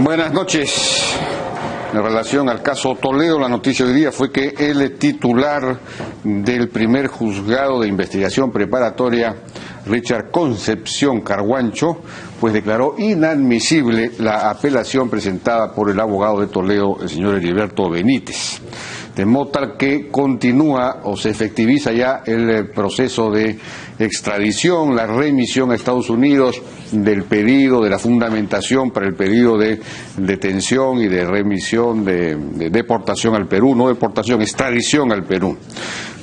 Buenas noches. En relación al caso Toledo, la noticia de hoy día fue que el titular del primer juzgado de investigación preparatoria, Richard Concepción Carguancho, pues declaró inadmisible la apelación presentada por el abogado de Toledo, el señor Heriberto Benítez. De modo tal que continúa o se efectiviza ya el proceso de extradición, la remisión a Estados Unidos del pedido, de la fundamentación para el pedido de detención y de remisión, de deportación al Perú, no deportación, extradición al Perú.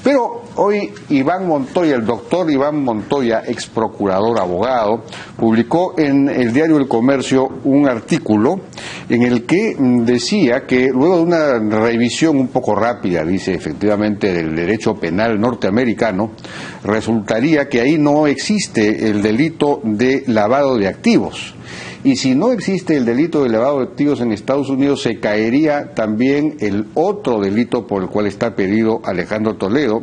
Pero hoy Iván Montoya, el doctor Iván Montoya, ex procurador abogado, publicó en el diario El Comercio un artículo en el que decía que luego de una revisión un poco rápida, dice efectivamente, del derecho penal norteamericano, resultaría que ahí no existe el delito de lavado de activos. Y si no existe el delito de lavado de activos en Estados Unidos, se caería también el otro delito por el cual está pedido Alejandro Toledo.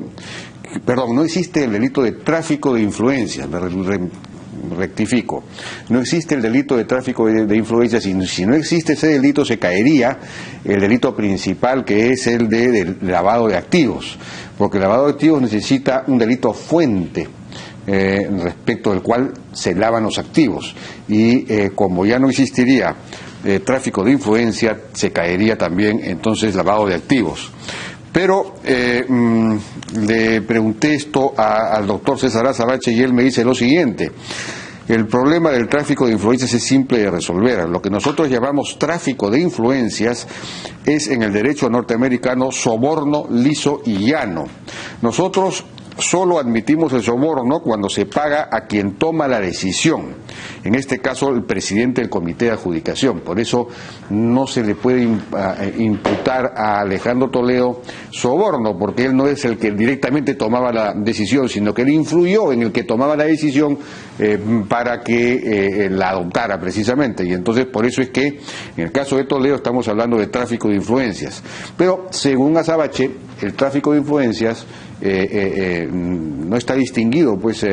Perdón, no existe el delito de tráfico de influencias, rectifico. No existe el delito de tráfico de influencias. Si no existe ese delito, se caería el delito principal, que es el de lavado de activos. Porque el lavado de activos necesita un delito fuente, respecto del cual se lavan los activos, y como ya no existiría tráfico de influencia, se caería también entonces lavado de activos. Pero le pregunté esto al doctor César Azabache y él me dice lo siguiente: el problema del tráfico de influencias es simple de resolver. Lo que nosotros llamamos tráfico de influencias es, en el derecho norteamericano, soborno liso y llano. Nosotros solo admitimos el soborno cuando se paga a quien toma la decisión, en este caso el presidente del comité de adjudicación. Por eso no se le puede imputar a Alejandro Toledo soborno, porque él no es el que directamente tomaba la decisión, sino que él influyó en el que tomaba la decisión para que la adoptara precisamente. Y entonces por eso es que en el caso de Toledo estamos hablando de tráfico de influencias. Pero según Azabache, el tráfico de influencias no está distinguido, pues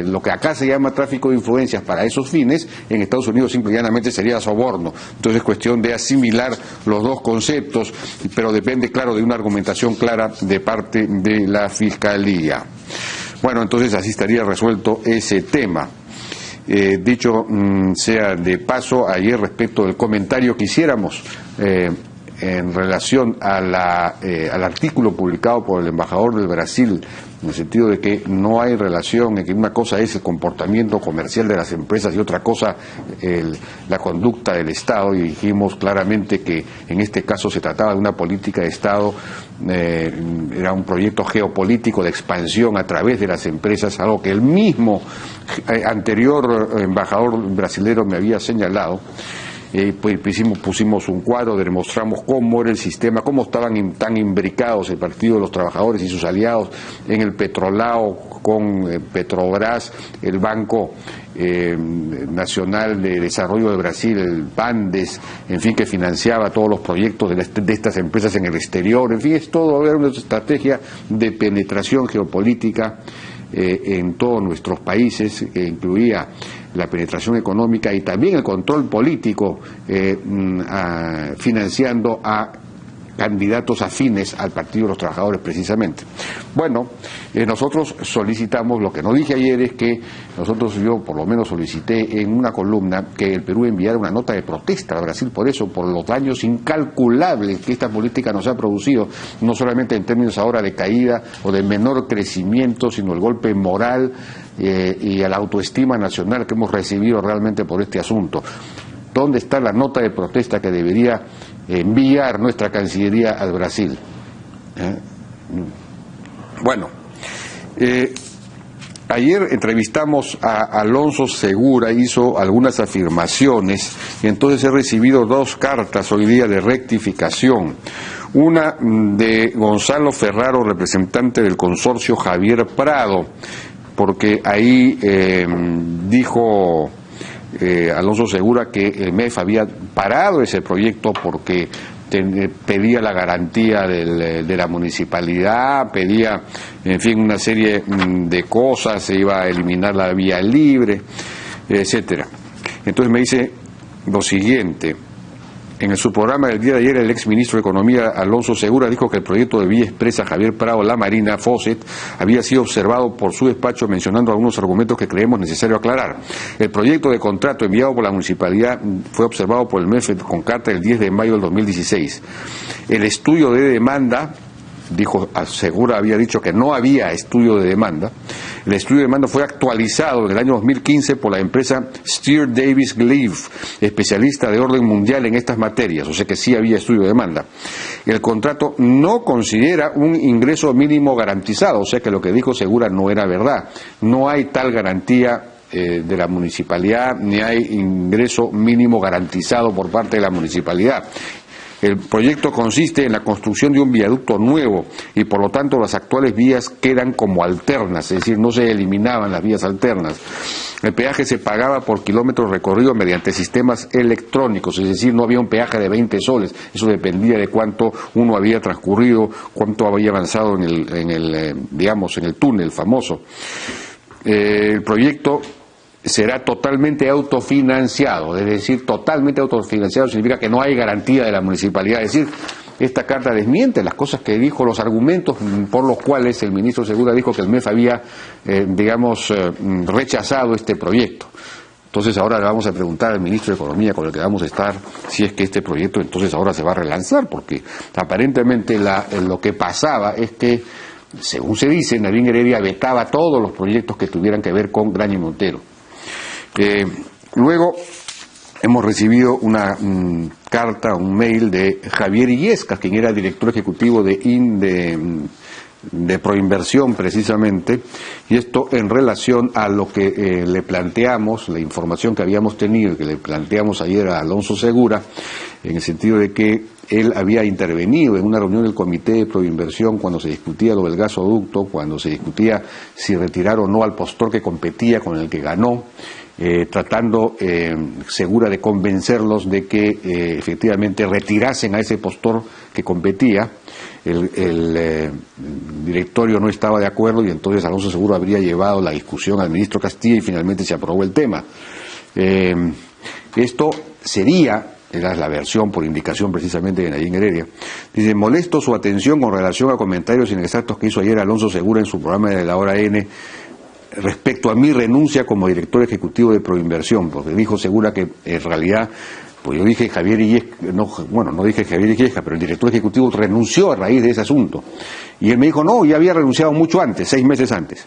lo que acá se llama tráfico de influencias para esos fines, en Estados Unidos simple y llanamente sería soborno. Entonces es cuestión de asimilar los dos conceptos, pero depende, claro, de una argumentación clara de parte de la Fiscalía. Bueno, entonces así estaría resuelto ese tema. Dicho sea de paso, ayer respecto del comentario que hiciéramos en relación a al artículo publicado por el embajador del Brasil, en el sentido de que no hay relación, en que una cosa es el comportamiento comercial de las empresas y otra cosa la conducta del Estado, y dijimos claramente que en este caso se trataba de una política de Estado, era un proyecto geopolítico de expansión a través de las empresas, algo que el mismo anterior embajador brasilero me había señalado. Pues pusimos un cuadro, demostramos cómo era el sistema, cómo estaban tan imbricados el Partido de los Trabajadores y sus aliados en el petrolao con Petrobras, el Banco Nacional de Desarrollo de Brasil, el BANDES, en fin, que financiaba todos los proyectos de estas empresas en el exterior. En fin, es todo, era una estrategia de penetración geopolítica en todos nuestros países, que incluía la penetración económica y también el control político, financiando a candidatos afines al Partido de los Trabajadores precisamente. Bueno, nosotros solicitamos, lo que no dije ayer es que yo por lo menos solicité en una columna que el Perú enviara una nota de protesta a Brasil por eso, por los daños incalculables que esta política nos ha producido, no solamente en términos ahora de caída o de menor crecimiento, sino el golpe moral y a la autoestima nacional que hemos recibido realmente por este asunto. ¿Dónde está la nota de protesta que debería enviar nuestra Cancillería al Brasil? Bueno, ayer entrevistamos a Alonso Segura, hizo algunas afirmaciones, y entonces he recibido dos cartas hoy día de rectificación. Una de Gonzalo Ferraro, representante del consorcio Javier Prado, porque ahí dijo Alonso Segura que el MEF había parado ese proyecto porque pedía la garantía de la municipalidad, pedía, en fin, una serie de cosas, se iba a eliminar la vía libre, etcétera. Entonces me dice lo siguiente: En su programa del día de ayer, el exministro de Economía, Alonso Segura, dijo que el proyecto de Vía Expresa Javier Prado La Marina, Fawcett, había sido observado por su despacho, mencionando algunos argumentos que creemos necesario aclarar. El proyecto de contrato enviado por la municipalidad fue observado por el MEF con carta del 10 de mayo del 2016. El estudio de demanda, dijo, Segura había dicho que no había estudio de demanda. El estudio de demanda fue actualizado en el año 2015 por la empresa Steer Davis Gleave, especialista de orden mundial en estas materias, o sea que sí había estudio de demanda. El contrato no considera un ingreso mínimo garantizado, o sea que lo que dijo Segura no era verdad. No hay tal garantía de la municipalidad, ni hay ingreso mínimo garantizado por parte de la municipalidad. El proyecto consiste en la construcción de un viaducto nuevo y por lo tanto las actuales vías quedan como alternas, es decir, no se eliminaban las vías alternas. El peaje se pagaba por kilómetros recorridos mediante sistemas electrónicos, es decir, no había un peaje de 20 soles, eso dependía de cuánto uno había transcurrido, cuánto había avanzado en el túnel famoso. El proyecto será totalmente autofinanciado, es decir, totalmente autofinanciado significa que no hay garantía de la municipalidad, es decir, esta carta desmiente las cosas que dijo, los argumentos por los cuales el ministro Segura dijo que el MEF había, rechazado este proyecto. Entonces ahora le vamos a preguntar al ministro de Economía con el que vamos a estar si es que este proyecto entonces ahora se va a relanzar, porque aparentemente lo que pasaba es que, según se dice, Nadine Heredia vetaba todos los proyectos que tuvieran que ver con Graña y Montero. Luego hemos recibido una carta, un mail de Javier Illescas, quien era director ejecutivo de Proinversión precisamente, y esto en relación a lo que le planteamos, la información que habíamos tenido, que le planteamos ayer a Alonso Segura, en el sentido de que él había intervenido en una reunión del Comité de Proinversión cuando se discutía lo del gasoducto, cuando se discutía si retirar o no al postor que competía con el que ganó, tratando Segura de convencerlos de que efectivamente retirasen a ese postor que competía. El directorio no estaba de acuerdo y entonces Alonso Segura habría llevado la discusión al ministro Castilla y finalmente se aprobó el tema. Esto sería, era la versión por indicación precisamente de Nadine Heredia. Dice: molesto su atención con relación a comentarios inexactos que hizo ayer Alonso Segura en su programa de la hora N respecto a mi renuncia como director ejecutivo de Proinversión, porque dijo Segura que en realidad, pues yo dije Javier Illescas, no dije Javier Illescas, pero el director ejecutivo renunció a raíz de ese asunto. Y él me dijo, no, ya había renunciado mucho antes, 6 meses antes.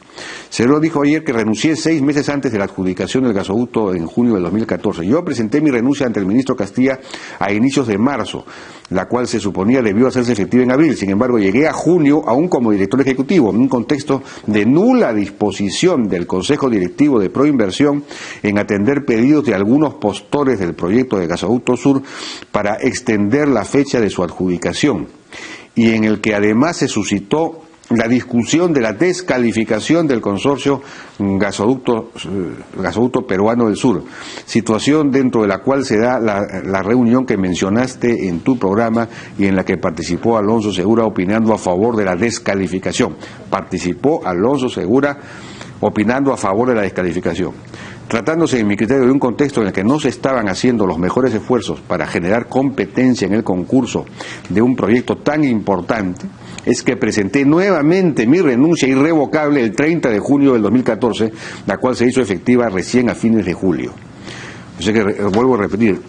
Segura dijo ayer que renuncié 6 meses antes de la adjudicación del gasoducto en junio del 2014. Yo presenté mi renuncia ante el ministro Castilla a inicios de marzo, la cual se suponía debió hacerse efectiva en abril. Sin embargo, llegué a junio aún como director ejecutivo, en un contexto de nula disposición del Consejo Directivo de Proinversión en atender pedidos de algunos postores del proyecto de Gasoducto Sur para extender la fecha de su adjudicación, y en el que además se suscitó la discusión de la descalificación del consorcio Gasoducto Peruano del Sur, situación dentro de la cual se da la reunión que mencionaste en tu programa y en la que participó Alonso Segura opinando a favor de la descalificación. Participó Alonso Segura opinando a favor de la descalificación. Tratándose, en mi criterio, de un contexto en el que no se estaban haciendo los mejores esfuerzos para generar competencia en el concurso de un proyecto tan importante, es que presenté nuevamente mi renuncia irrevocable el 30 de junio del 2014, la cual se hizo efectiva recién a fines de julio. O sea que vuelvo a repetir,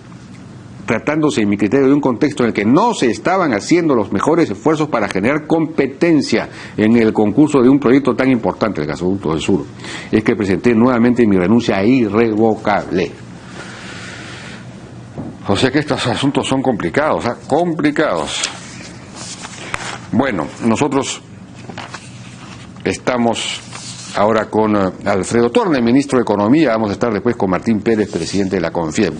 tratándose, en mi criterio, de un contexto en el que no se estaban haciendo los mejores esfuerzos para generar competencia en el concurso de un proyecto tan importante, el Gasoducto del Sur, es que presenté nuevamente mi renuncia irrevocable. O sea que estos asuntos son complicados, complicados. Bueno, nosotros estamos ahora con Alfredo Torne, ministro de Economía. Vamos a estar después con Martín Pérez, presidente de la CONFIEB.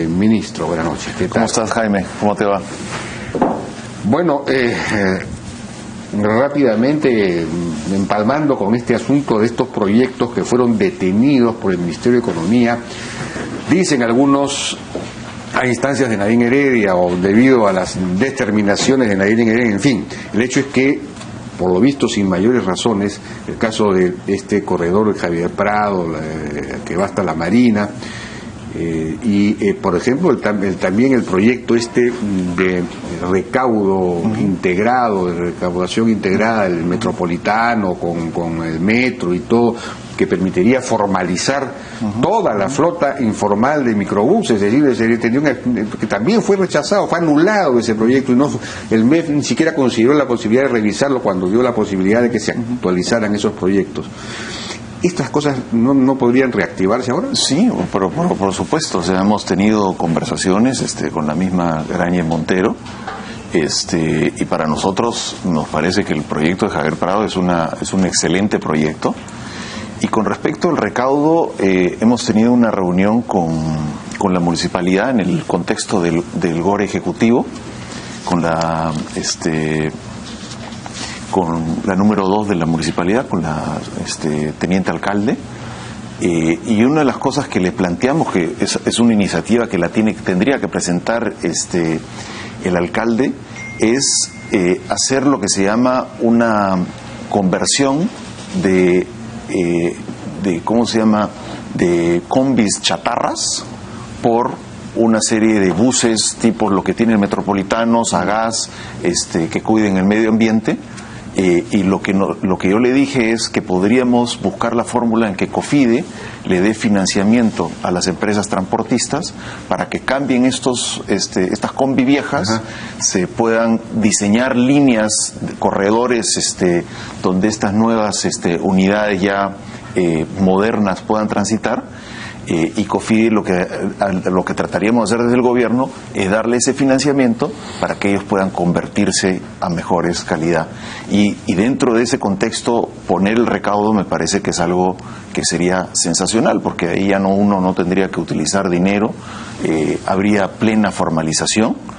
Ministro, buenas noches. ¿Qué tal? ¿Cómo estás, Jaime? ¿Cómo te va? Bueno, rápidamente, empalmando con este asunto de estos proyectos que fueron detenidos por el Ministerio de Economía, dicen algunos a instancias de Nadine Heredia o debido a las determinaciones de Nadine Heredia, en fin, el hecho es que, por lo visto sin mayores razones, el caso de este corredor de Javier Prado, que va hasta la Marina, Por ejemplo, también el proyecto de recaudo integrado, de recaudación integrada del metropolitano con el metro y todo, que permitiría formalizar toda la flota informal de microbuses, es decir, que también fue rechazado, fue anulado ese proyecto, y el MEF ni siquiera consideró la posibilidad de revisarlo cuando vio la posibilidad de que se actualizaran esos proyectos. ¿Estas cosas no podrían reactivarse ahora? Sí, pero por supuesto. O sea, hemos tenido conversaciones con la misma Graña Montero, y para nosotros nos parece que el proyecto de Javier Prado es un excelente proyecto. Y con respecto al recaudo, hemos tenido una reunión con la municipalidad en el contexto del GORE ejecutivo, con la número 2 de la municipalidad, con la teniente alcalde, y una de las cosas que le planteamos, que es una iniciativa que tendría que presentar el alcalde, es hacer lo que se llama una conversión de combis chatarras por una serie de buses tipo lo que tienen metropolitanos a gas, que cuiden el medio ambiente. Y lo que yo le dije es que podríamos buscar la fórmula en que COFIDE le dé financiamiento a las empresas transportistas para que cambien estas combi viejas, se puedan diseñar líneas, corredores donde estas nuevas unidades ya modernas puedan transitar. Y COFIDE lo que trataríamos de hacer desde el gobierno es darle ese financiamiento para que ellos puedan convertirse a mejores calidad. Y dentro de ese contexto, poner el recaudo me parece que es algo que sería sensacional, porque ahí ya uno no tendría que utilizar dinero, habría plena formalización.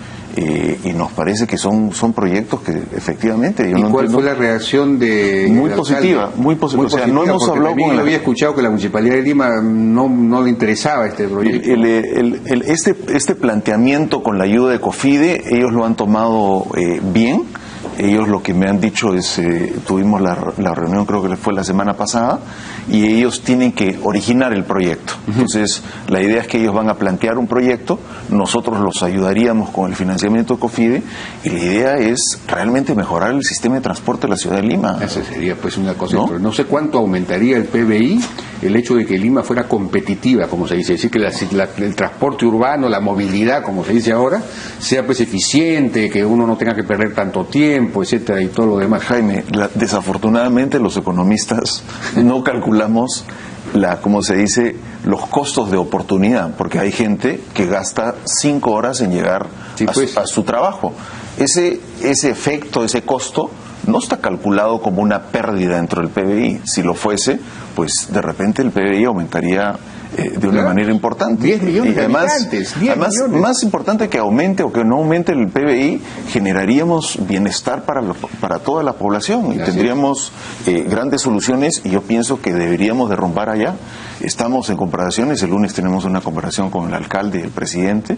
Y nos parece que son proyectos que efectivamente... ¿Y cuál fue la reacción de muy positiva, muy positiva? O sea, no hemos hablado con él. Había escuchado que la Municipalidad de Lima no le interesaba este proyecto. Este planteamiento con la ayuda de COFIDE, ellos lo han tomado bien. Ellos lo que me han dicho es, tuvimos la reunión, creo que fue la semana pasada, y ellos tienen que originar el proyecto. Entonces, la idea es que ellos van a plantear un proyecto, nosotros los ayudaríamos con el financiamiento de COFIDE, y la idea es realmente mejorar el sistema de transporte de la ciudad de Lima. Esa sería pues una cosa. No sé cuánto aumentaría el PBI el hecho de que Lima fuera competitiva, como se dice, es decir, que el transporte urbano, la movilidad, como se dice ahora, sea pues eficiente, que uno no tenga que perder tanto tiempo, etcétera, y todo lo demás. Jaime, desafortunadamente los economistas no calculamos como se dice, los costos de oportunidad, porque hay gente que gasta 5 horas en llegar a su trabajo. Ese efecto, ese costo, no está calculado como una pérdida dentro del PBI. Si lo fuese, pues de repente el PBI aumentaría de una manera importante. 10 millones y además, de habitantes, 10 millones. Más importante que aumente o que no aumente el PBI, generaríamos bienestar para toda la población y tendríamos grandes soluciones, y yo pienso que deberíamos derrumbar allá. Estamos en comparaciones, el lunes tenemos una comparación con el alcalde y el presidente,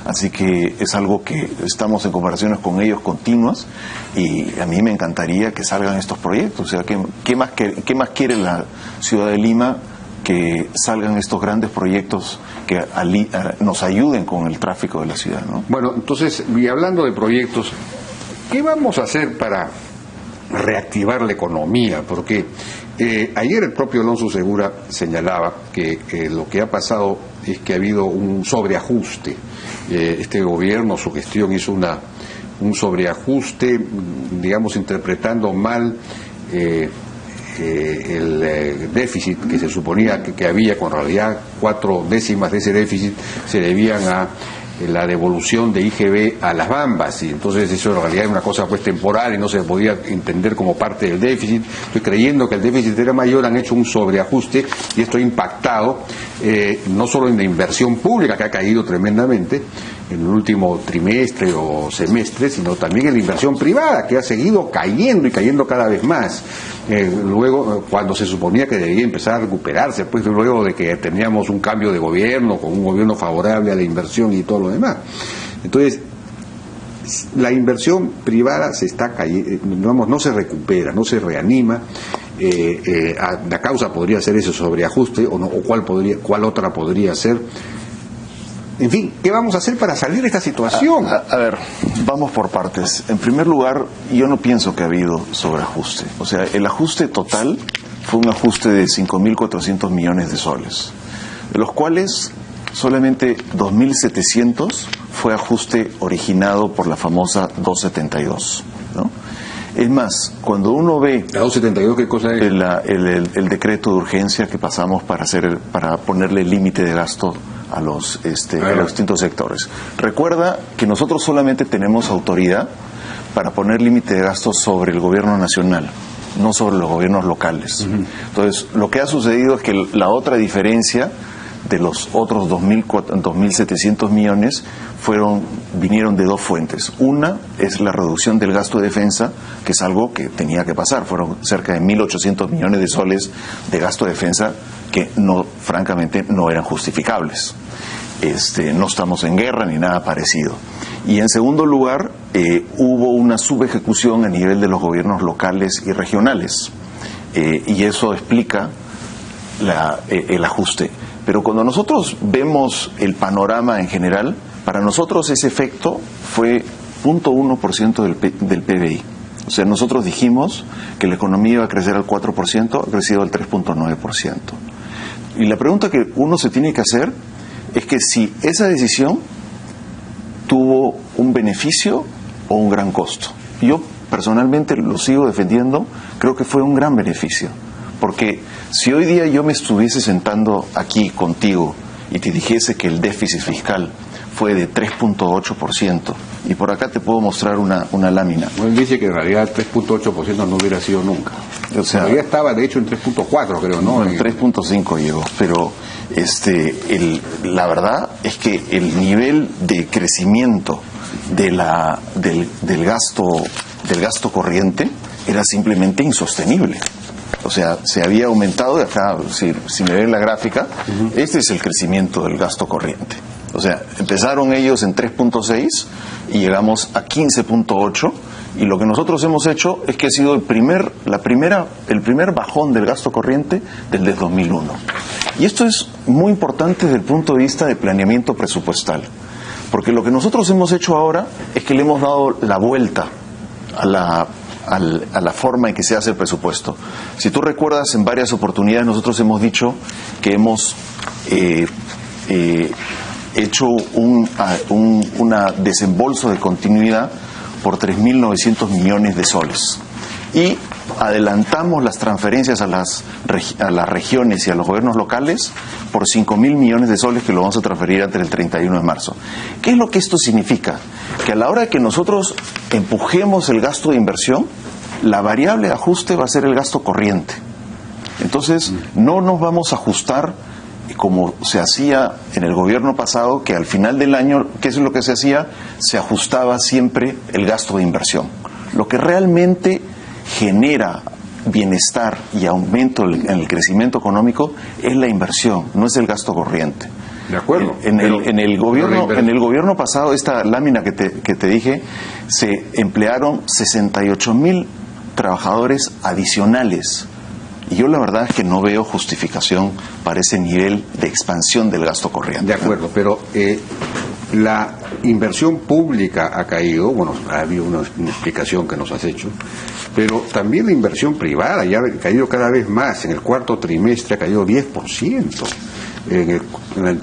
así que es algo que estamos en comparaciones con ellos continuas, y a mí me encantaría que salgan estos proyectos. O sea, ¿qué más quiere la ciudad de Lima? Que salgan estos grandes proyectos que nos ayuden con el tráfico de la ciudad, ¿no? Bueno, entonces, y hablando de proyectos, ¿qué vamos a hacer para reactivar la economía? Porque ayer el propio Alonso Segura señalaba que lo que ha pasado es que ha habido un sobreajuste. Este gobierno, su gestión hizo un sobreajuste, digamos, interpretando mal el déficit que se suponía que había, con realidad 4 décimas de ese déficit se debían a la devolución de IGB a las Bambas, y entonces eso en realidad es una cosa pues temporal y no se podía entender como parte del déficit. Estoy creyendo que el déficit era mayor, han hecho un sobreajuste, y esto ha impactado no solo en la inversión pública, que ha caído tremendamente en el último trimestre o semestre, sino también en la inversión privada, que ha seguido cayendo y cayendo cada vez más. Luego, cuando se suponía que debía empezar a recuperarse, pues luego de que teníamos un cambio de gobierno, con un gobierno favorable a la inversión y todo lo demás. Entonces, la inversión privada se está cayendo, no se recupera, no se reanima. La causa podría ser ese sobreajuste, o cuál otra podría ser. En fin, ¿qué vamos a hacer para salir de esta situación? A ver, vamos por partes. En primer lugar, yo no pienso que ha habido sobreajuste. O sea, el ajuste total fue un ajuste de 5.400 millones de soles, de los cuales solamente 2.700 fue ajuste originado por la famosa 272, ¿no? Es más, cuando uno ve ¿La 272 qué cosa es? el decreto de urgencia que pasamos para ponerle límite de gasto a los distintos sectores. Recuerda que nosotros solamente tenemos autoridad para poner límite de gasto sobre el gobierno nacional, no sobre los gobiernos locales. Entonces, lo que ha sucedido es que la otra diferencia de los otros 2.700 millones vinieron de dos fuentes. Una es la reducción del gasto de defensa, que es algo que tenía que pasar. Fueron cerca de 1.800 millones de soles de gasto de defensa que francamente no eran justificables. No estamos en guerra ni nada parecido. Y en segundo lugar, hubo una subejecución a nivel de los gobiernos locales y regionales. Y eso explica el ajuste. Pero cuando nosotros vemos el panorama en general, para nosotros ese efecto fue 0.1% del PBI. O sea, nosotros dijimos que la economía iba a crecer al 4%, ha crecido al 3.9%. Y la pregunta que uno se tiene que hacer es que si esa decisión tuvo un beneficio o un gran costo. Yo personalmente lo sigo defendiendo, creo que fue un gran beneficio. Porque si hoy día yo me estuviese sentando aquí contigo y te dijese que el déficit fiscal fue de 3.8%, y por acá te puedo mostrar una lámina. Bueno, dice que en realidad 3.8% no hubiera sido nunca. O sea, todavía estaba de hecho en 3.4, creo, ¿no? En 3.5 llegó, pero la verdad es que el nivel de crecimiento del gasto corriente era simplemente insostenible. O sea, se había aumentado, y acá, si me ven la gráfica, este es el crecimiento del gasto corriente. O sea, empezaron ellos en 3.6 y llegamos a 15.8, y lo que nosotros hemos hecho es que ha sido el primer bajón del gasto corriente desde 2001. Y esto es muy importante desde el punto de vista de planeamiento presupuestal, porque lo que nosotros hemos hecho ahora es que le hemos dado la vuelta a la forma en que se hace el presupuesto. Si tú recuerdas, en varias oportunidades nosotros hemos dicho que hemos hecho un desembolso de continuidad por 3.900 millones de soles. Y adelantamos las transferencias a las regiones y a los gobiernos locales por 5.000 millones de soles que lo vamos a transferir antes del 31 de marzo. ¿Qué es lo que esto significa? Que a la hora de que nosotros empujemos el gasto de inversión, la variable de ajuste va a ser el gasto corriente. Entonces, no nos vamos a ajustar como se hacía en el gobierno pasado, que al final del año, ¿qué es lo que se hacía? Se ajustaba siempre el gasto de inversión. Lo que realmente genera bienestar y aumento en el crecimiento económico es la inversión, no es el gasto corriente. De acuerdo. En el gobierno pasado, esta lámina que te dije, se emplearon 68.000 trabajadores adicionales. Y yo la verdad es que no veo justificación para ese nivel de expansión del gasto corriente. De acuerdo, pero la inversión pública ha caído, bueno, ha habido una explicación que nos has hecho, pero también la inversión privada ya ha caído cada vez más. En el cuarto trimestre ha caído 10%. En el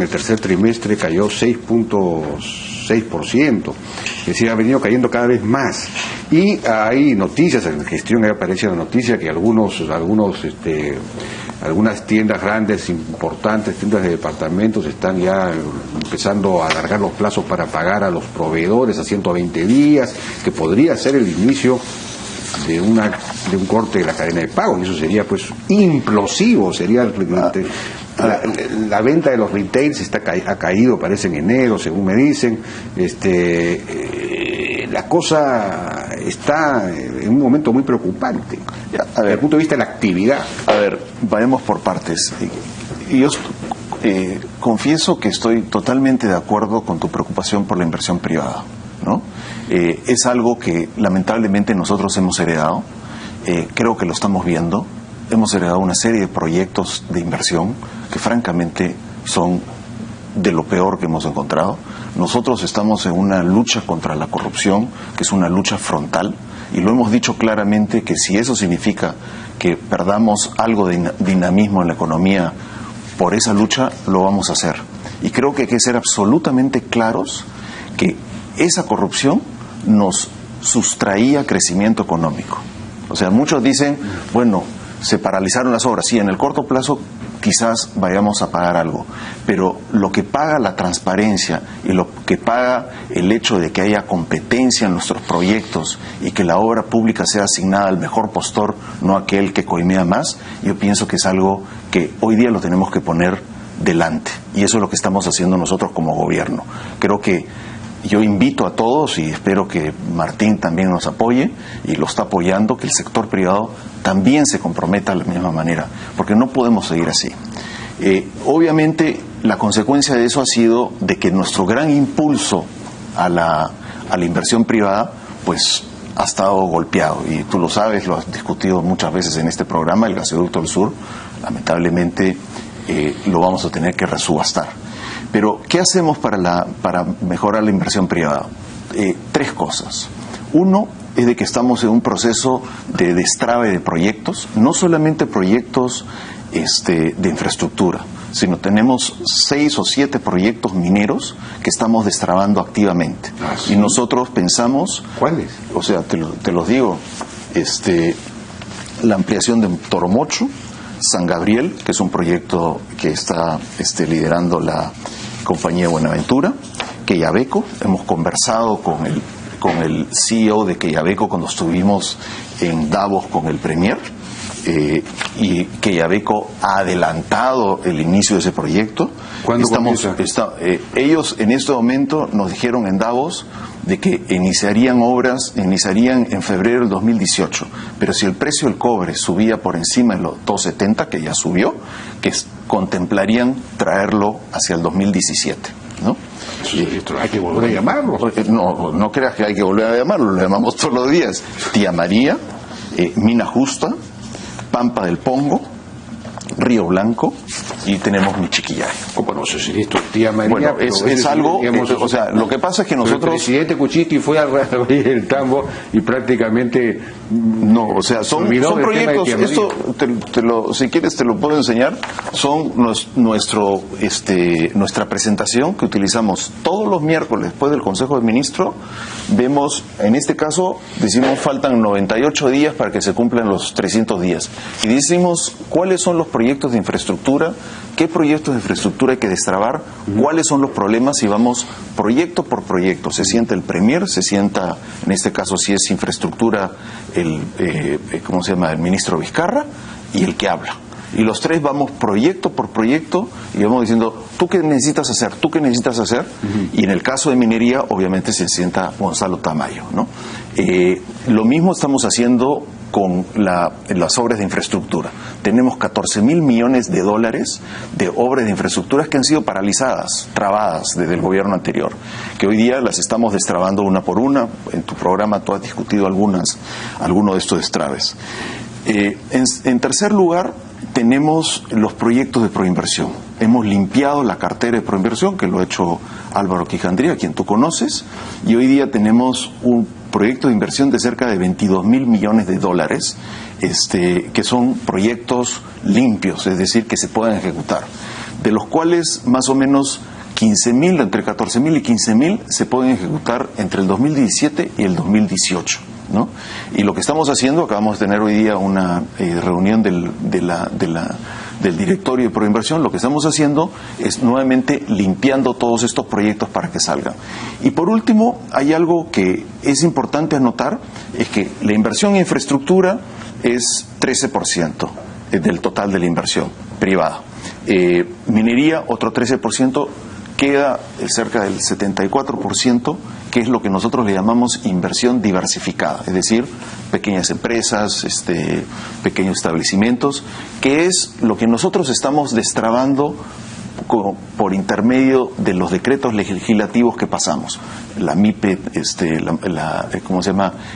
tercer trimestre cayó 6.6%. Es decir, ha venido cayendo cada vez más. Y hay noticias, en gestión aparece la noticia que algunas tiendas grandes, importantes, tiendas de departamentos, están ya empezando a alargar los plazos para pagar a los proveedores a 120 días, que podría ser el inicio de un corte de la cadena de pago, y eso sería pues implosivo, sería la venta de los retails ha caído, parece en enero, según me dicen. La cosa está en un momento muy preocupante desde el punto de vista de la actividad. A ver, vayamos por partes. Yo confieso que estoy totalmente de acuerdo con tu preocupación por la inversión privada, ¿no? Es algo que lamentablemente nosotros hemos heredado. Creo que lo estamos viendo. Hemos heredado una serie de proyectos de inversión que francamente son de lo peor que hemos encontrado. Nosotros estamos en una lucha contra la corrupción, que es una lucha frontal, y lo hemos dicho claramente que si eso significa que perdamos algo de dinamismo en la economía por esa lucha, lo vamos a hacer. Y creo que hay que ser absolutamente claros que esa corrupción nos sustraía crecimiento económico. O sea, muchos dicen, bueno, se paralizaron las obras. Sí, en el corto plazo quizás vayamos a pagar algo, pero lo que paga la transparencia y lo que paga el hecho de que haya competencia en nuestros proyectos y que la obra pública sea asignada al mejor postor, no aquel que coimea más, yo pienso que es algo que hoy día lo tenemos que poner delante, y eso es lo que estamos haciendo nosotros como gobierno. Creo que yo invito a todos, y espero que Martín también nos apoye, y lo está apoyando, que el sector privado también se comprometa de la misma manera, porque no podemos seguir así. Obviamente, la consecuencia de eso ha sido de que nuestro gran impulso a la inversión privada, pues ha estado golpeado, y tú lo sabes, lo has discutido muchas veces en este programa. El gasoducto del sur, lamentablemente, lo vamos a tener que resubastar. Pero, ¿qué hacemos para mejorar la inversión privada? 3 cosas. Uno es de que estamos en un proceso de destrave de proyectos, no solamente proyectos de infraestructura, sino tenemos 6 o 7 proyectos mineros que estamos destrabando activamente. ¿Sí? Y nosotros pensamos... ¿Cuáles? O sea, te los digo, la ampliación de Toromocho, San Gabriel, que es un proyecto que está liderando la compañía Buenaventura, Quellaveco. Hemos conversado con el CEO de Quellaveco cuando estuvimos en Davos con el Premier, y Quellaveco ha adelantado el inicio de ese proyecto. ¿Cuándo comienza? Ellos en este momento nos dijeron en Davos de que iniciarían en febrero del 2018, pero si el precio del cobre subía por encima de los 2.70, que ya subió, que contemplarían traerlo hacia el 2017, ¿no? Hay que volver a llamarlo. No creas que hay que volver a llamarlo, lo llamamos todos los días. Tía María, Mina Justa, Pampa del Pongo, Río Blanco, y tenemos Michiquillay. ¿Cómo no sé si esto, Tía María? Bueno, es algo, o sea, lo que pasa es que nosotros... El presidente Cuchiti fue al el tambo y prácticamente... No, o sea, son proyectos, esto, si quieres te lo puedo enseñar, son nuestra presentación que utilizamos todos los miércoles después del Consejo de Ministros. Vemos, en este caso, decimos faltan 98 días para que se cumplan los 300 días. Y decimos cuáles son los proyectos de infraestructura, qué proyectos de infraestructura hay que destrabar, cuáles son los problemas, y vamos proyecto por proyecto. Se sienta el Premier, se sienta, en este caso si es infraestructura, el ministro Vizcarra, y el que habla. Y los 3 vamos proyecto por proyecto y vamos diciendo, ¿tú qué necesitas hacer? ¿Tú qué necesitas hacer? Y en el caso de minería, obviamente se sienta Gonzalo Tamayo, ¿no? Lo mismo estamos haciendo con las obras de infraestructura. Tenemos 14.000 millones de dólares de obras de infraestructuras que han sido paralizadas, trabadas desde el gobierno anterior, que hoy día las estamos destrabando una por una. En tu programa tú has discutido algunos de estos destraves. En tercer lugar, tenemos los proyectos de proinversión. Hemos limpiado la cartera de proinversión, que lo ha hecho Álvaro Quijandría, a quien tú conoces, y hoy día tenemos un proyecto de inversión de cerca de 22.000 millones de dólares, que son proyectos limpios, es decir, que se pueden ejecutar, de los cuales más o menos 15.000, entre 14.000 y 15.000 se pueden ejecutar entre el 2017 y el 2018. ¿No? Y lo que estamos haciendo, acabamos de tener hoy día una reunión del directorio de proinversión, lo que estamos haciendo es nuevamente limpiando todos estos proyectos para que salgan. Y por último, hay algo que es importante anotar, es que la inversión en infraestructura es 13% del total de la inversión privada. Minería, otro 13%, queda cerca del 74%, que es lo que nosotros le llamamos inversión diversificada, es decir, pequeñas empresas, pequeños establecimientos, que es lo que nosotros estamos destrabando por intermedio de los decretos legislativos que pasamos. La MIPE,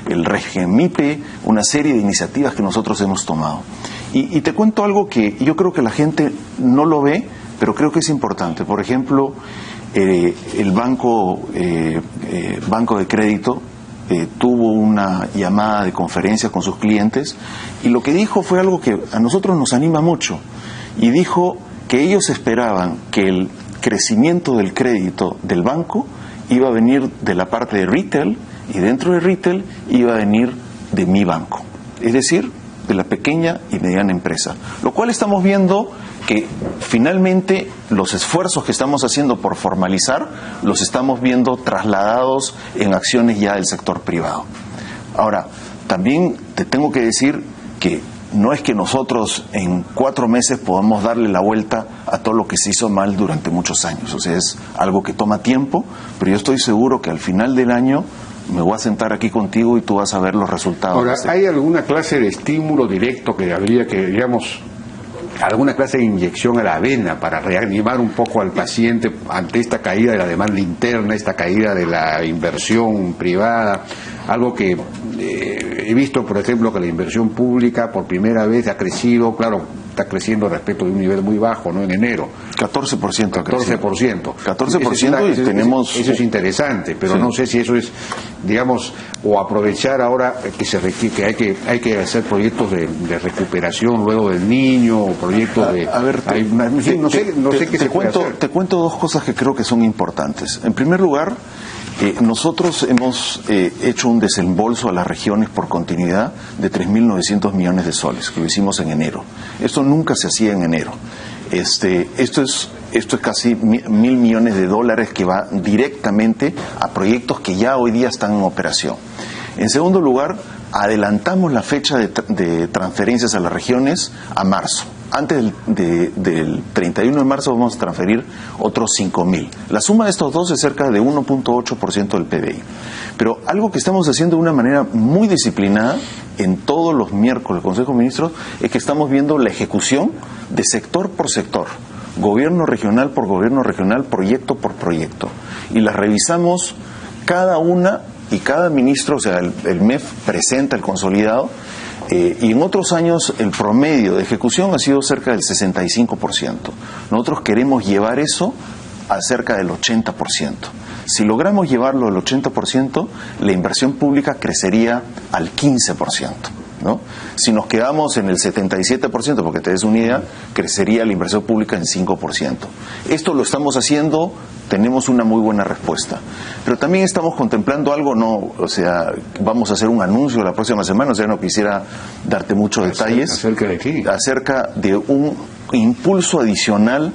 el régimen MIPE, una serie de iniciativas que nosotros hemos tomado. Y te cuento algo que yo creo que la gente no lo ve, pero creo que es importante. Por ejemplo, el banco de crédito tuvo una llamada de conferencia con sus clientes y lo que dijo fue algo que a nosotros nos anima mucho, y dijo que ellos esperaban que el crecimiento del crédito del banco iba a venir de la parte de retail, y dentro de retail iba a venir de mi banco, es decir, de la pequeña y mediana empresa, lo cual estamos viendo que finalmente los esfuerzos que estamos haciendo por formalizar los estamos viendo trasladados en acciones ya del sector privado. Ahora, también te tengo que decir que no es que nosotros en 4 meses podamos darle la vuelta a todo lo que se hizo mal durante muchos años. O sea, es algo que toma tiempo, pero yo estoy seguro que al final del año me voy a sentar aquí contigo y tú vas a ver los resultados. Ahora, ¿hay alguna clase de estímulo directo que habría que, digamos, alguna clase de inyección a la vena para reanimar un poco al paciente ante esta caída de la demanda interna, esta caída de la inversión privada? Algo que he visto, por ejemplo, que la inversión pública por primera vez ha crecido, claro, está creciendo respecto de un nivel muy bajo, ¿no? En enero. 14%. 14%. 14% y tenemos... Eso es interesante, pero sí, no sé si eso es, digamos, o aprovechar ahora que se requiere, que hay que hacer proyectos de recuperación luego del niño, o proyectos de... A ver, no sé qué se puede hacer. Te cuento 2 cosas que creo que son importantes. En primer lugar, nosotros hemos hecho un desembolso a las regiones por continuidad de 3.900 millones de soles, que lo hicimos en enero. Esto nunca se hacía en enero. Esto es casi 1.000 millones de dólares que va directamente a proyectos que ya hoy día están en operación. En segundo lugar, adelantamos la fecha de transferencias a las regiones a marzo. Antes del 31 de marzo vamos a transferir otros 5.000. La suma de estos dos es cerca de 1.8% del PBI. Pero algo que estamos haciendo de una manera muy disciplinada en todos los miércoles del Consejo de Ministros es que estamos viendo la ejecución de sector por sector, gobierno regional por gobierno regional, proyecto por proyecto. Y las revisamos cada una, y cada ministro, o sea, el MEF presenta el consolidado. Y en otros años el promedio de ejecución ha sido cerca del 65%. Nosotros queremos llevar eso a cerca del 80%. Si logramos llevarlo al 80%, la inversión pública crecería al 15%. ¿No? Si nos quedamos en el 77%, porque te des una idea, crecería la inversión pública en 5%. Esto lo estamos haciendo, tenemos una muy buena respuesta. Pero también estamos contemplando algo, o sea, vamos a hacer un anuncio la próxima semana, o sea, no quisiera darte muchos detalles. ¿Acerca de qué? Acerca de un impulso adicional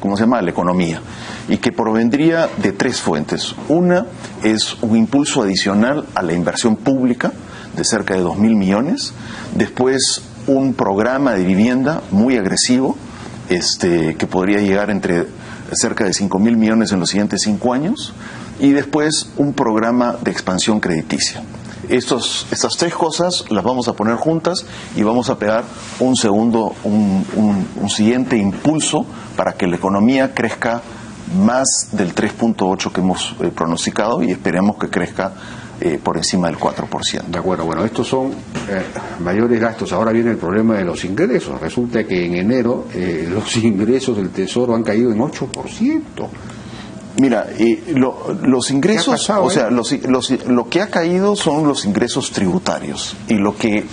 ¿cómo se llama? A la economía, y que provendría de 3 fuentes. Una es un impulso adicional a la inversión pública de cerca de 2.000 millones. Después, un programa de vivienda muy agresivo, que podría llegar entre cerca de 5.000 millones en los siguientes 5 años. Y después, un programa de expansión crediticia. Estas 3 cosas las vamos a poner juntas y vamos a pegar un siguiente impulso para que la economía crezca más del 3.8 que hemos pronosticado, y esperemos que crezca por encima del 4%. De acuerdo, bueno, estos son mayores gastos. Ahora viene el problema de los ingresos. Resulta que en enero los ingresos del Tesoro han caído en 8%. Mira, los ingresos, pasado, o sea, lo que ha caído son los ingresos tributarios, y lo que,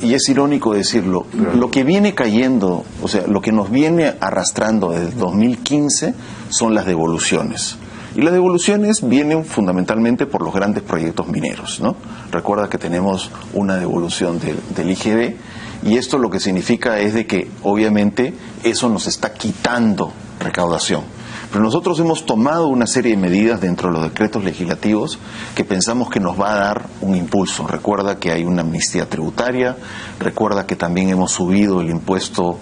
y es irónico decirlo, lo que viene cayendo, o sea, lo que nos viene arrastrando desde 2015 son las devoluciones. Y las devoluciones vienen fundamentalmente por los grandes proyectos mineros, ¿no? Recuerda que tenemos una devolución del IGB, y esto lo que significa es de que obviamente eso nos está quitando recaudación. Pero nosotros hemos tomado una serie de medidas dentro de los decretos legislativos que pensamos que nos va a dar un impulso. Recuerda que hay una amnistía tributaria, recuerda que también hemos subido el impuesto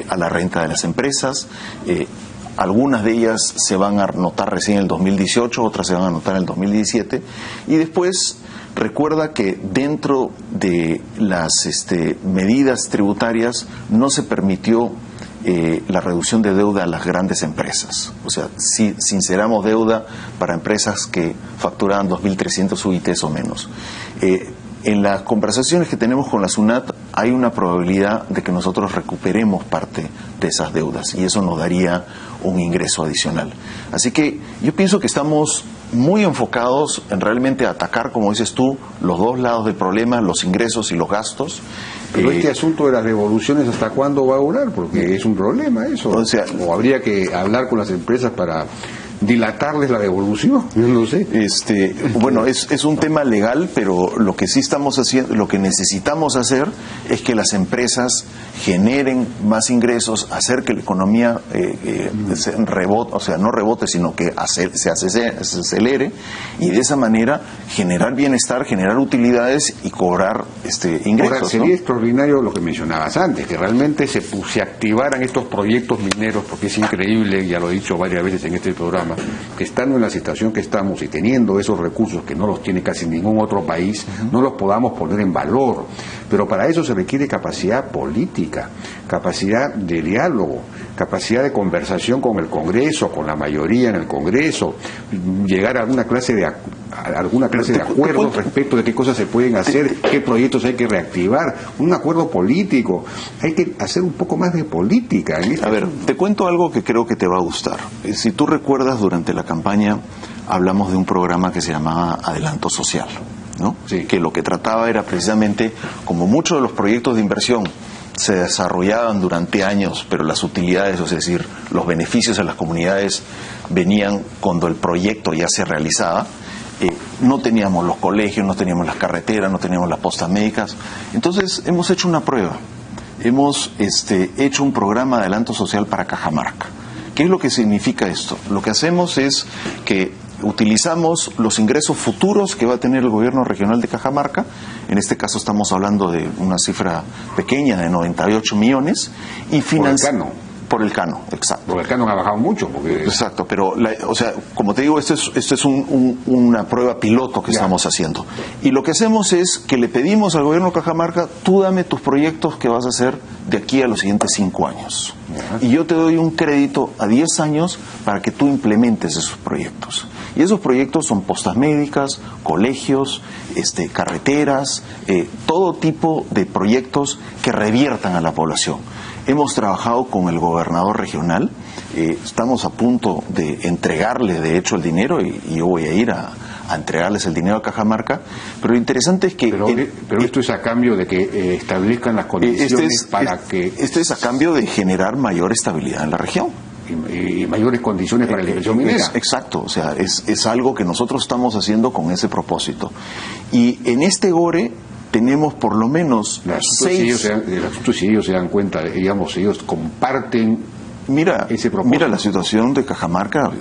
a la renta de las empresas. Algunas de ellas se van a notar recién en el 2018, otras se van a notar en el 2017. Y después, recuerda que dentro de las medidas tributarias no se permitió la reducción de deuda a las grandes empresas. O sea, si sinceramos deuda para empresas que facturaban 2.300 UITs o menos. En las conversaciones que tenemos con la SUNAT hay una probabilidad de que nosotros recuperemos parte de esas deudas y eso nos daría un ingreso adicional. Así que yo pienso que estamos muy enfocados en realmente atacar, como dices tú, los dos lados del problema, los ingresos y los gastos. Pero este asunto de las devoluciones, ¿hasta cuándo va a durar? Porque es un problema eso. O habría que hablar con las empresas para dilatarles la devolución, no sé. Bueno, es un tema legal, pero lo que sí estamos haciendo, lo que necesitamos hacer es que las empresas generen más ingresos, hacer que la economía rebote, o sea, no rebote, sino que se acelere, y de esa manera generar bienestar, generar utilidades y cobrar ingresos. Ahora, sería extraordinario lo que mencionabas antes, que realmente se activaran estos proyectos mineros, porque es increíble, ya lo he dicho varias veces en este programa, que estando en la situación que estamos y teniendo esos recursos que no los tiene casi ningún otro país, no los podamos poner en valor. Pero para eso se requiere capacidad política, capacidad de diálogo, capacidad de conversación con el Congreso, con la mayoría en el Congreso, llegar a alguna clase de acuerdo respecto de qué cosas se pueden hacer, qué proyectos hay que reactivar, un acuerdo político. Hay que hacer un poco más de política en este asunto. Te cuento algo que creo que te va a gustar. Si tú recuerdas, durante la campaña hablamos de un programa que se llamaba Adelanto Social, ¿no? Sí. Que lo que trataba era precisamente, como muchos de los proyectos de inversión se desarrollaban durante años, pero las utilidades, es decir, los beneficios a las comunidades venían cuando el proyecto ya se realizaba. No teníamos los colegios, no teníamos las carreteras, no teníamos las postas médicas. Entonces hemos hecho una prueba. Hemos hecho un programa de adelanto social para Cajamarca. ¿Qué es lo que significa esto? Lo que hacemos es que utilizamos los ingresos futuros que va a tener el gobierno regional de Cajamarca. En este caso estamos hablando de una cifra pequeña de 98 millones y financiamos por el Cano, exacto. Por el Cano ha bajado mucho. Exacto, pero, como te digo, esto es una prueba piloto que estamos haciendo. Y lo que hacemos es que le pedimos al gobierno de Cajamarca, tú dame tus proyectos que vas a hacer de aquí a los siguientes 5 años. Y yo te doy un crédito a 10 años para que tú implementes esos proyectos. Y esos proyectos son postas médicas, colegios, carreteras, todo tipo de proyectos que reviertan a la población. Hemos trabajado con el gobernador regional, estamos a punto de entregarle de hecho el dinero y yo voy a ir a entregarles el dinero a Cajamarca, pero lo interesante es que... Pero esto es a cambio de que establezcan las condiciones Esto es a cambio de generar mayor estabilidad en la región. Y mayores condiciones para la inversión minera. Exacto, o sea, es algo que nosotros estamos haciendo con ese propósito. Y en este GORE tenemos por lo menos 6... Si ellos se dan cuenta, digamos, ellos comparten ese propósito. Mira la situación de Cajamarca.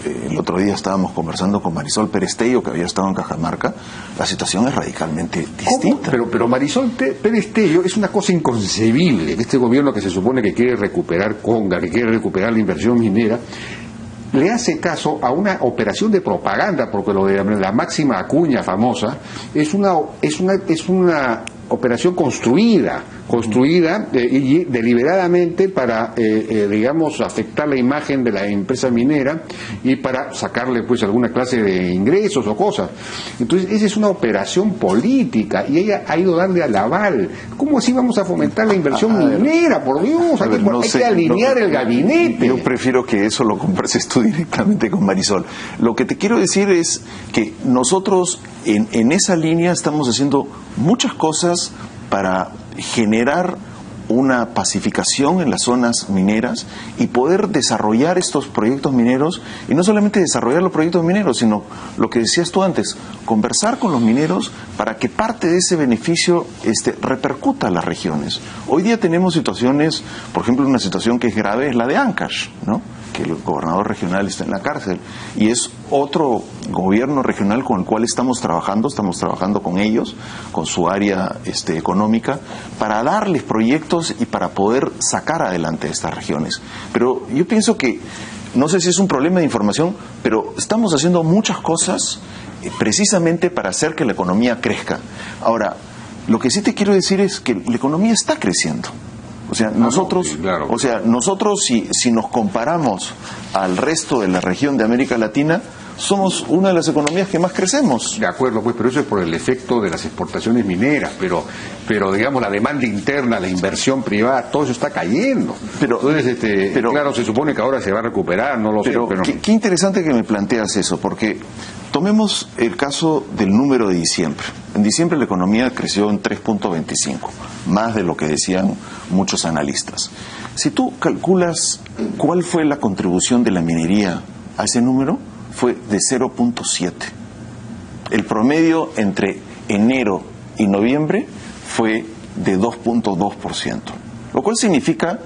El otro día estábamos conversando con Marisol Pérez Tello, que había estado en Cajamarca. La situación es radicalmente distinta. Pero Marisol Pérez Tello es una cosa inconcebible. Este gobierno que se supone que quiere recuperar Conga, que quiere recuperar la inversión minera, le hace caso a una operación de propaganda, porque lo de la máxima Acuña famosa es una operación construida y deliberadamente para, digamos, afectar la imagen de la empresa minera y para sacarle pues alguna clase de ingresos o cosas. Entonces, esa es una operación política y ella ha ido a darle al aval. ¿Cómo así vamos a fomentar la inversión minera? Por Dios, hay que alinear el gabinete. Yo prefiero que eso lo converses tú directamente con Marisol. Lo que te quiero decir es que nosotros en esa línea estamos haciendo muchas cosas para generar una pacificación en las zonas mineras y poder desarrollar estos proyectos mineros, y no solamente desarrollar los proyectos mineros, sino lo que decías tú antes, conversar con los mineros para que parte de ese beneficio repercuta a las regiones. Hoy día tenemos situaciones, por ejemplo, una situación que es grave es la de Ancash, ¿no? Que el gobernador regional está en la cárcel y es otro gobierno regional con el cual estamos trabajando con ellos, con su área económica, para darles proyectos y para poder sacar adelante estas regiones. Pero yo pienso que, no sé si es un problema de información, pero estamos haciendo muchas cosas precisamente para hacer que la economía crezca. Ahora, lo que sí te quiero decir es que la economía está creciendo. O sea, nosotros si nos comparamos al resto de la región de América Latina, o somos una de las economías que más crecemos. De acuerdo, pues, pero eso es por el efecto de las exportaciones mineras, pero digamos, la demanda interna, la inversión privada, todo eso está cayendo. Entonces, claro, se supone que ahora se va a recuperar, no lo sé. Pero qué interesante que me planteas eso, porque tomemos el caso del número de diciembre. En diciembre la economía creció en 3.25, más de lo que decían muchos analistas. Si tú calculas cuál fue la contribución de la minería a ese número, fue de 0.7. El promedio entre enero y noviembre fue de 2.2%, lo cual significa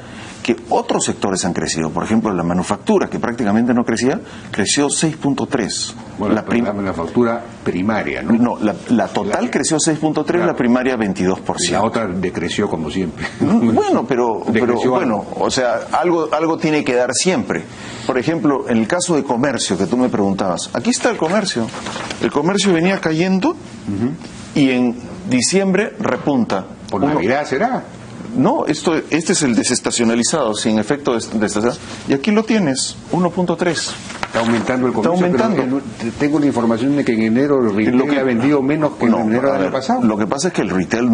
que otros sectores han crecido. Por ejemplo, la manufactura, que prácticamente no crecía, creció 6.3. Bueno, la manufactura primaria, ¿no? No, la total creció 6.3, claro. La primaria 22%. Y la otra decreció como siempre. Bueno, pero bueno, o sea, algo tiene que dar siempre. Por ejemplo, en el caso de comercio, que tú me preguntabas, aquí está el comercio. El comercio venía cayendo y en diciembre repunta. ¿Por Navidad será? No, este es el desestacionalizado, sin efecto de estacionalización. Y aquí lo tienes, 1.3. Está aumentando el comercio. Está aumentando. Pero tengo la información de que en enero el retail ha vendido menos que en enero del año pasado. Lo que pasa es que el retail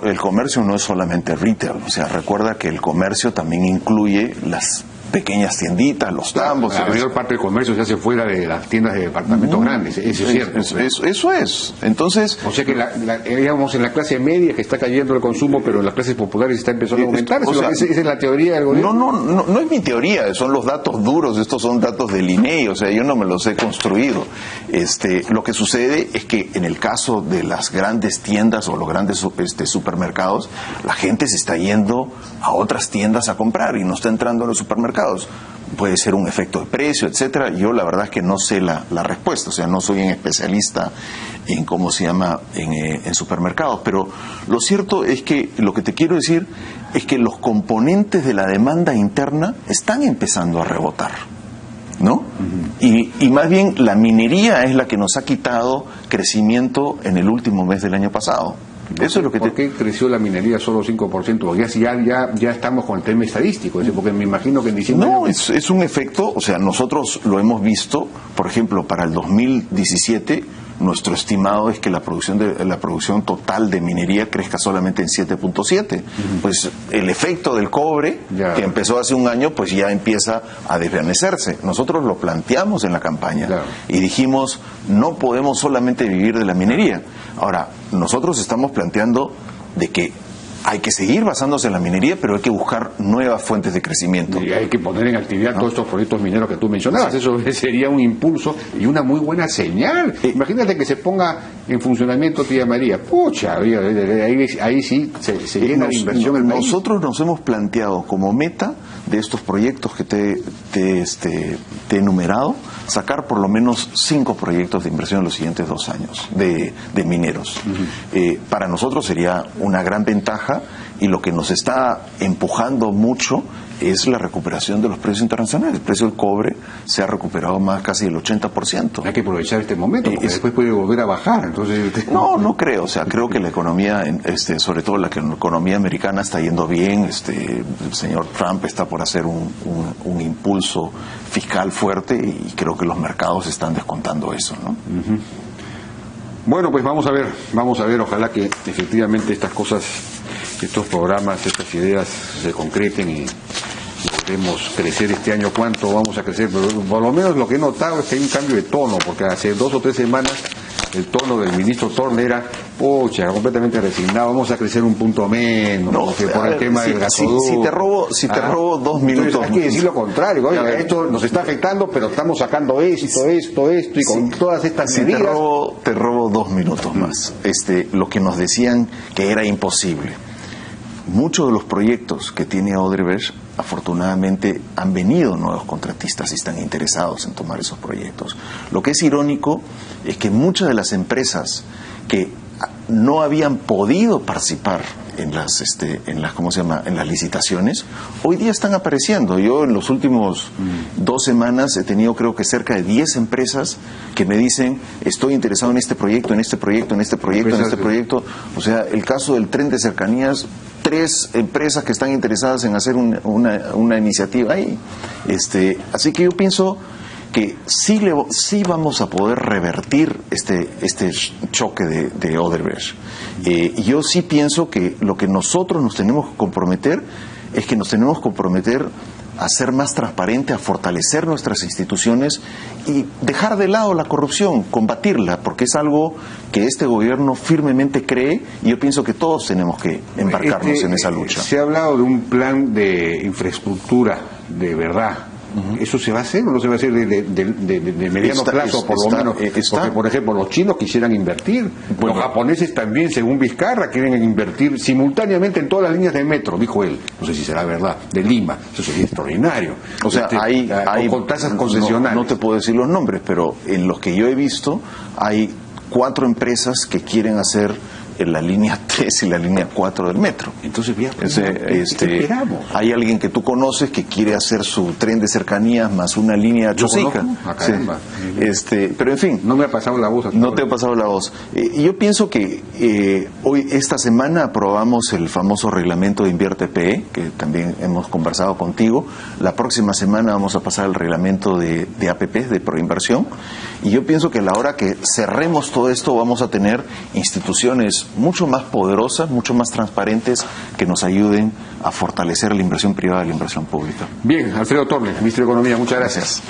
el comercio no es solamente retail. O sea, recuerda que el comercio también incluye las pequeñas tienditas, los tambos. La mayor parte del comercio se hace fuera de las tiendas de departamentos grandes, eso es cierto. Eso es. Entonces, o sea que digamos en la clase media que está cayendo el consumo, pero en las clases populares está empezando a aumentar. Esa es la teoría del gobierno. No es mi teoría, son los datos duros, estos son datos del INEI, o sea, yo no me los he construido. Lo que sucede es que en el caso de las grandes tiendas o los grandes supermercados, la gente se está yendo a otras tiendas a comprar y no está entrando a los supermercados. Puede ser un efecto de precio, etcétera. Yo la verdad es que no sé la respuesta, o sea, no soy un especialista en cómo se llama en supermercados, pero lo cierto es que lo que te quiero decir es que los componentes de la demanda interna están empezando a rebotar, ¿no? Y más bien la minería es la que nos ha quitado crecimiento en el último mes del año pasado. Eso es lo que ¿Por qué creció la minería solo 5%? Porque ya estamos con el tema estadístico, porque me imagino que en diciembre... No, es un efecto, o sea, nosotros lo hemos visto, por ejemplo, para el 2017, nuestro estimado es que la producción total de minería crezca solamente en 7.7. Pues el efecto del cobre, que empezó hace un año, pues ya empieza a desvanecerse. Nosotros lo planteamos en la campaña y dijimos, no podemos solamente vivir de la minería. Ahora, nosotros estamos planteando de que hay que seguir basándose en la minería, pero hay que buscar nuevas fuentes de crecimiento. Y hay que poner en actividad todos estos proyectos mineros que tú mencionabas. Eso sería un impulso y una muy buena señal. Imagínate que se ponga en funcionamiento Tía María. Pucha, ahí sí se llena de inversión el país. Nosotros nos hemos planteado como meta de estos proyectos que te he enumerado, sacar por lo menos 5 proyectos de inversión en los siguientes 2 años de mineros. Para nosotros sería una gran ventaja, y lo que nos está empujando mucho es la recuperación de los precios internacionales. El precio del cobre se ha recuperado más casi el 80%. Hay que aprovechar este momento, porque después puede volver a bajar. Entonces no creo. O sea, creo que la economía, sobre todo la economía americana, está yendo bien. El señor Trump está por hacer un impulso fiscal fuerte y creo que los mercados están descontando eso, ¿no? Bueno, pues vamos a ver, ojalá que efectivamente estas cosas, estos programas, estas ideas se concreten y logremos crecer este año. ¿Cuánto vamos a crecer? Pero por lo menos lo que he notado es que hay un cambio de tono, porque hace 2 o 3 semanas el tono del ministro Torne era, pucha, completamente resignado, vamos a crecer un punto menos, por el tema del gasoducto. Si te robo 2 minutos. Entonces, hay que decir lo contrario, oiga, esto nos está afectando, pero estamos sacando esto, y con todas estas medidas. Te robo 2 minutos más. Lo que nos decían que era imposible. Muchos de los proyectos que tiene Odebrecht, afortunadamente, han venido nuevos contratistas y están interesados en tomar esos proyectos. Lo que es irónico es que muchas de las empresas que no habían podido participar en las licitaciones, hoy día están apareciendo. Yo en los últimos 2 semanas he tenido creo que cerca de 10 empresas que me dicen, estoy interesado en este proyecto, en este proyecto, en este proyecto, en este proyecto. O sea, el caso del tren de cercanías, 3 empresas que están interesadas en hacer una iniciativa ahí. Así que yo pienso que sí vamos a poder revertir este choque de Odebrecht. Yo sí pienso que lo que nosotros nos tenemos que comprometer es que nos tenemos que comprometer a ser más transparente, a fortalecer nuestras instituciones y dejar de lado la corrupción, combatirla, porque es algo que este gobierno firmemente cree, y yo pienso que todos tenemos que embarcarnos en esa lucha. Se ha hablado de un plan de infraestructura de verdad. ¿Eso se va a hacer o no se va a hacer de mediano plazo, por lo menos? Porque, por ejemplo, los chinos quisieran invertir. Bueno, los japoneses también, según Vizcarra, quieren invertir simultáneamente en todas las líneas de metro, dijo él. No sé si será verdad, de Lima. Eso sería extraordinario. O sea, hay con tasas concesionales. No te puedo decir los nombres, pero en los que yo he visto, hay 4 empresas que quieren hacer la línea 3 y la línea 4 del metro. Entonces, ¿qué esperamos? Hay alguien que tú conoces que quiere hacer su tren de cercanías más una línea Chosica. Pero en fin. No me ha pasado la voz. No te ha pasado la voz. Yo pienso que esta semana aprobamos el famoso reglamento de Invierte PE, que también hemos conversado contigo. La próxima semana vamos a pasar el reglamento de APPs, de proinversión. Y yo pienso que a la hora que cerremos todo esto vamos a tener instituciones mucho más poderosas, mucho más transparentes, que nos ayuden a fortalecer la inversión privada y la inversión pública. Bien, Alfredo Torres, ministro de Economía, muchas gracias.